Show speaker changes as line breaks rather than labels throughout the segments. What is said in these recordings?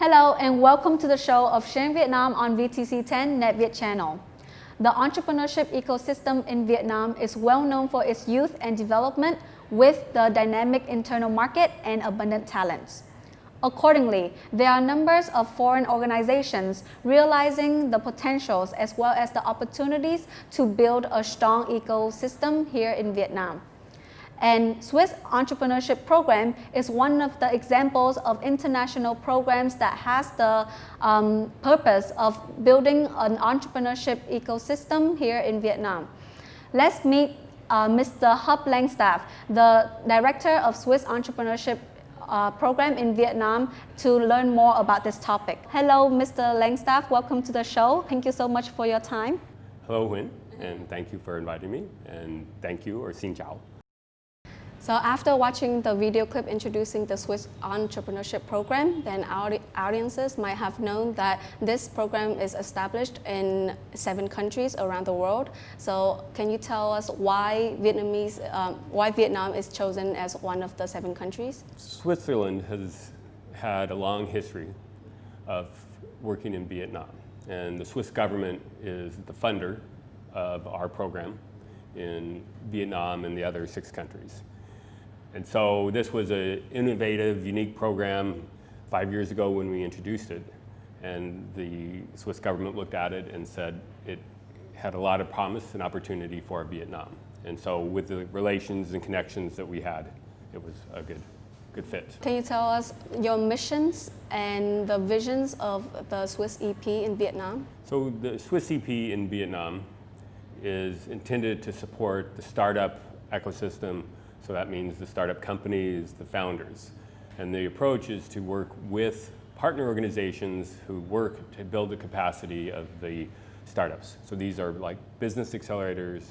Hello and welcome to the show of Sharing Vietnam on VTC 10 NetViet channel. The entrepreneurship ecosystem in Vietnam is well known for its youth and development with the dynamic internal market and abundant talents. Accordingly, there are numbers of foreign organizations realizing the potentials as well as the opportunities to build a strong ecosystem here in Vietnam. And Swiss Entrepreneurship Program is one of the examples of international programs that has the purpose of building an entrepreneurship ecosystem here in Vietnam. Let's meet Mr. Hup Langstaff, the Director of Swiss Entrepreneurship Program in Vietnam, to learn more about this topic. Hello, Mr. Langstaff, welcome to the show. Thank you so much for your time.
Hello, Huynh, and thank you for inviting me, and thank you, or xin chào.
So after watching the video clip introducing the Swiss Entrepreneurship Program, then our audiences might have known that this program is established in 7 countries around the world. So can you tell us why Vietnam is chosen as one of the 7 countries?
Switzerland has had a long history of working in Vietnam, and the Swiss government is the funder of our program in Vietnam and the other 6 countries. And so this was an innovative, unique program 5 years ago when we introduced it. And the Swiss government looked at it and said it had a lot of promise and opportunity for Vietnam. And so with the relations and connections that we had, it was a good fit.
Can you tell us your missions and the visions of the Swiss EP in Vietnam?
So the Swiss EP in Vietnam is intended to support the startup ecosystem. So that means the startup companies, the founders. And the approach is to work with partner organizations who work to build the capacity of the startups. So these are like business accelerators,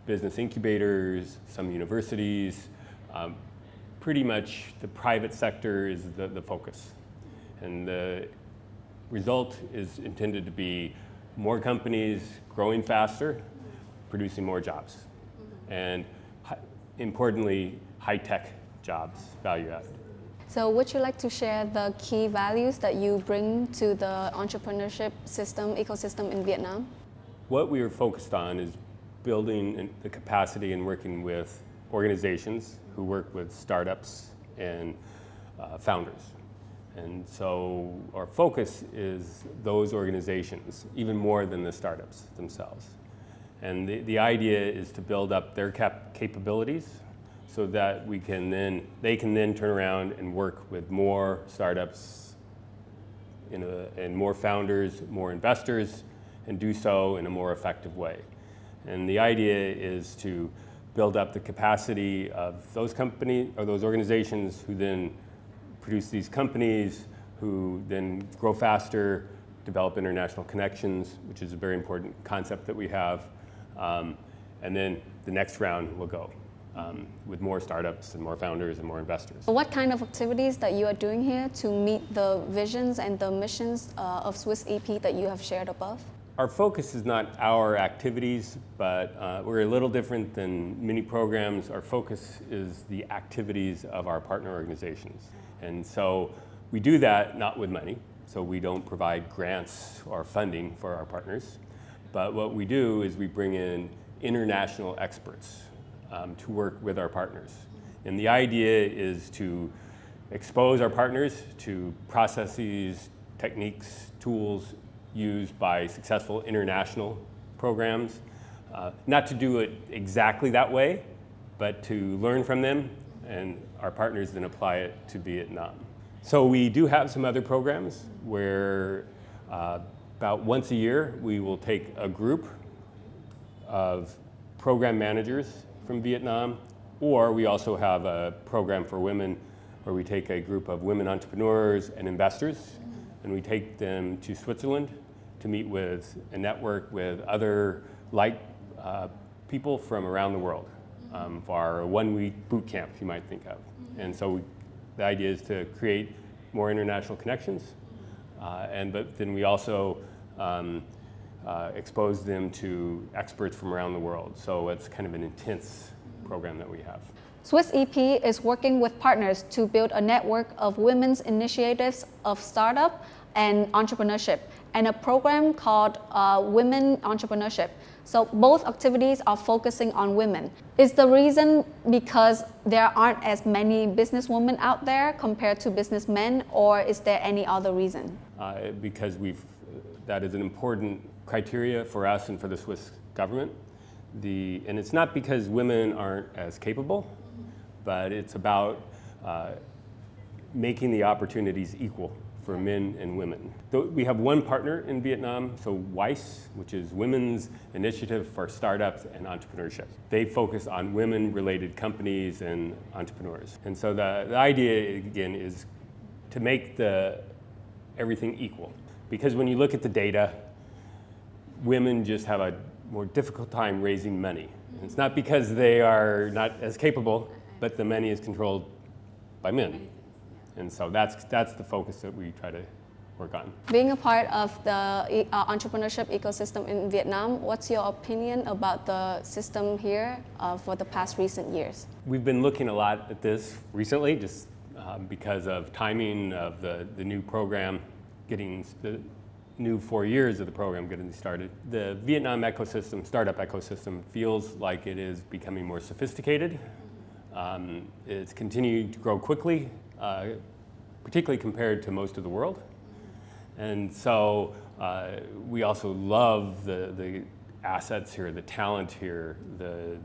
business incubators, some universities. Pretty much the private sector is the focus. And the result is intended to be more companies growing faster, producing more jobs. And importantly, high-tech jobs, value-added.
So would you like to share the key values that you bring to the entrepreneurship ecosystem in Vietnam?
What we are focused on is building the capacity and working with organizations who work with startups and founders. And so our focus is those organizations, even more than the startups themselves. And the idea is to build up their capabilities so that they can then turn around and work with more startups and more founders, more investors, and do so in a more effective way. And the idea is to build up the capacity of those companies or those organizations who then produce these companies, who then grow faster, develop international connections, which is a very important concept that we have. And then the next round will go with more startups and more founders and more investors.
What kind of activities that you are doing here to meet the visions and the missions of Swiss EP that you have shared above?
Our focus is not our activities, but we're a little different than many programs. Our focus is the activities of our partner organizations. And so we do that not with money, so we don't provide grants or funding for our partners. But what we do is we bring in international experts to work with our partners. And the idea is to expose our partners to processes, techniques, tools used by successful international programs. Not to do it exactly that way, but to learn from them, and our partners then apply it to Vietnam. So we do have some other programs where about once a year, we will take a group of program managers from Vietnam, or we also have a program for women where we take a group of women entrepreneurs and investors, and we take them to Switzerland to meet with and network with other people from around the world for our 1-week boot camp, you might think of. And so the idea is to create more international connections. But then we also expose them to experts from around the world. So it's kind of an intense program that we have.
Swiss EP is working with partners to build a network of women's initiatives of startup and entrepreneurship, and a program called Women Entrepreneurship. So both activities are focusing on women. Is the reason because there aren't as many businesswomen out there compared to businessmen, or is there any other reason?
Because that is an important criteria for us and for the Swiss government. And it's not because women aren't as capable, but it's about making the opportunities equal for men and women. We have one partner in Vietnam, so WISE, which is Women's Initiative for Startups and Entrepreneurship. They focus on women-related companies and entrepreneurs. And so the idea, again, is to make everything equal. Because when you look at the data, women just have a more difficult time raising money. And it's not because they are not as capable, but the money is controlled by men. And so that's the focus that we try to work on.
Being a part of the entrepreneurship ecosystem in Vietnam, what's your opinion about the system here for the past recent years?
We've been looking a lot at this recently, just because of timing of the new program, getting the new 4 years of the program getting started. The Vietnam ecosystem, startup ecosystem, feels like it is becoming more sophisticated. It's continuing to grow quickly, particularly compared to most of the world. And so we also love the assets here, the talent here, the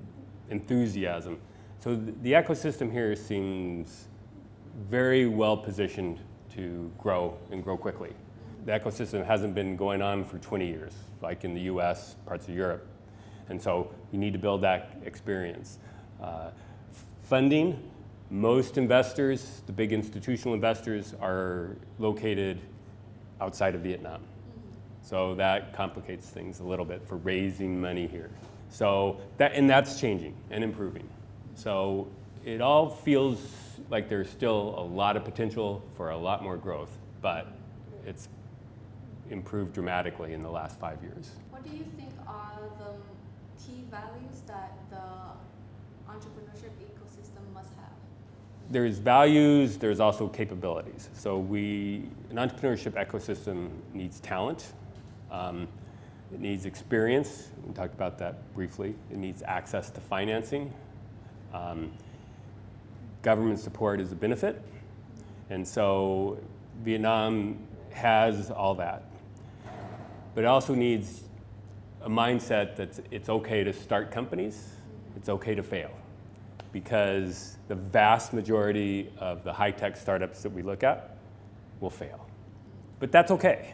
enthusiasm. So the ecosystem here seems very well positioned to grow and grow quickly. The ecosystem hasn't been going on for 20 years, like in the US, parts of Europe. And so you need to build that experience. Funding, most investors, the big institutional investors, are located outside of Vietnam. So that complicates things a little bit for raising money here. So that's changing and improving. So it all feels like there's still a lot of potential for a lot more growth, but it's improved dramatically in the last 5 years.
What do you think are the key values that the entrepreneurship ecosystem must have?
There's values, there's also capabilities. So an entrepreneurship ecosystem needs talent, it needs experience, we talked about that briefly, it needs access to financing, government support is a benefit, and so Vietnam has all that. But it also needs a mindset that it's okay to start companies, it's okay to fail. Because the vast majority of the high-tech startups that we look at will fail. But that's okay.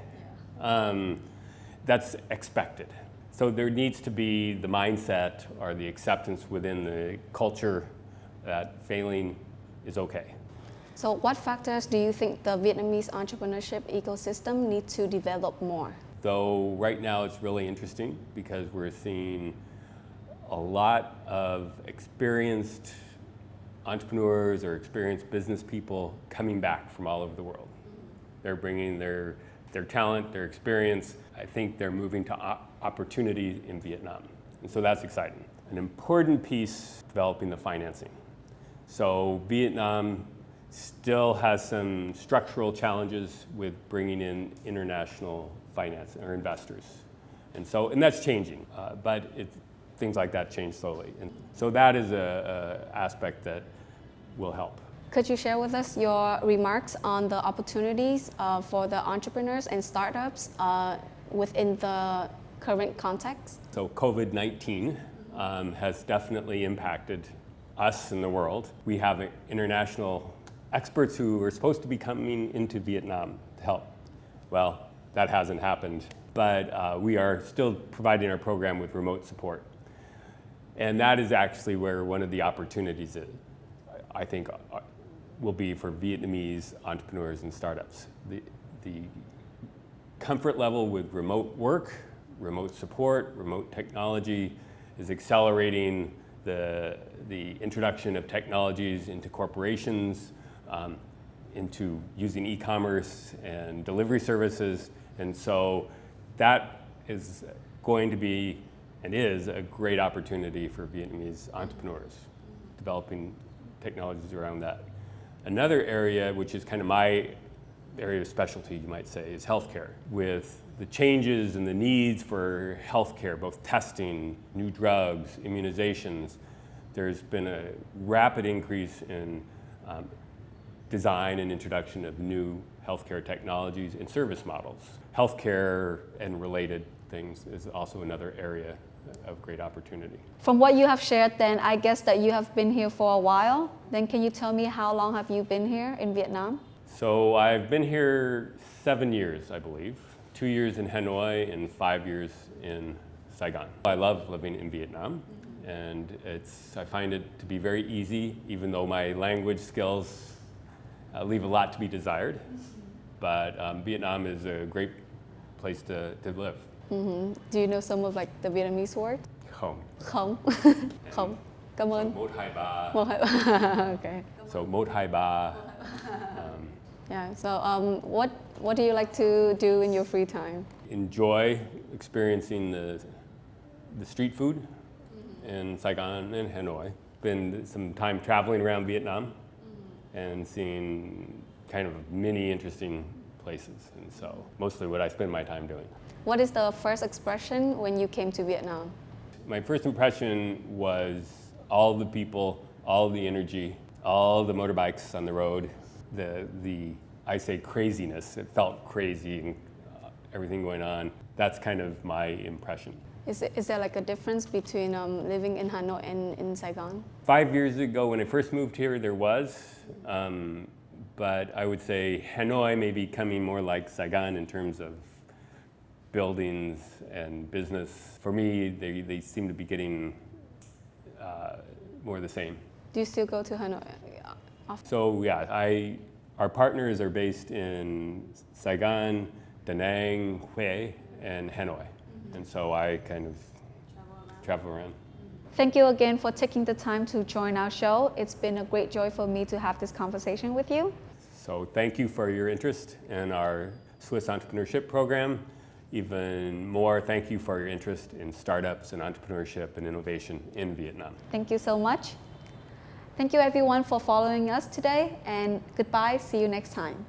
That's expected. So there needs to be the mindset or the acceptance within the culture that failing is okay.
So what factors do you think the Vietnamese entrepreneurship ecosystem needs to develop more?
Though right now it's really interesting because we're seeing a lot of experienced entrepreneurs or experienced business people coming back from all over the world. They're bringing their talent, their experience. I think they're moving to opportunity in Vietnam. And so that's exciting. An important piece, developing the financing. So Vietnam still has some structural challenges with bringing in international finance or investors. And that's changing, but things like that change slowly. And so that is an aspect that will help.
Could you share with us your remarks on the opportunities for the entrepreneurs and startups within the current context?
So COVID-19 has definitely impacted us in the world. We have international experts who are supposed to be coming into Vietnam to help. Well, that hasn't happened, but we are still providing our program with remote support. And that is actually where one of the opportunities is, I think, will be for Vietnamese entrepreneurs and startups. The comfort level with remote work, remote support, remote technology is accelerating the introduction of technologies into corporations, into using e-commerce and delivery services. And so that is going to be and is a great opportunity for Vietnamese entrepreneurs, developing technologies around that. Another area, which is kind of my area of specialty, you might say, is healthcare. With the changes and the needs for healthcare, both testing, new drugs, immunizations, there's been a rapid increase in design and introduction of new healthcare technologies and service models. Healthcare and related things is also another area of great opportunity.
From what you have shared then, I guess that you have been here for a while. Then can you tell me how long have you been here in Vietnam?
So I've been here 7 years, I believe. 2 years in Hanoi and 5 years in Saigon. I love living in Vietnam, and I find it to be very easy, even though my language skills leave a lot to be desired. But Vietnam is a great place to live.
Do you know some of like the Vietnamese word?
Không.
Không. Không. Cảm ơn.
Một hai ba.
Một hai ba. Okay.
So một hai ba.
Yeah. So what do you like to do in your free time?
Enjoy experiencing the street food in Saigon and Hanoi. Been some time traveling around Vietnam and seeing kind of many interesting places, and so mostly what I spend my time doing.
What is the first expression when you came to Vietnam?
My first impression was all the people, all the energy, all the motorbikes on the road, I say craziness. It felt crazy and everything going on. That's kind of my impression.
Is there like a difference between living in Hanoi and in Saigon?
5 years ago when I first moved here, there was, but I would say Hanoi may be becoming more like Saigon in terms of buildings and business. For me, they seem to be getting more the same.
Do you still go to Hanoi often?
So yeah, our partners are based in Saigon, Da Nang, Hue, and Hanoi. And so I kind of travel around.
Thank you again for taking the time to join our show. It's been a great joy for me to have this conversation with you.
So thank you for your interest in our Swiss Entrepreneurship Program. Even more, thank you for your interest in startups and entrepreneurship and innovation in Vietnam.
Thank you so much. Thank you everyone for following us today, and goodbye. See you next time.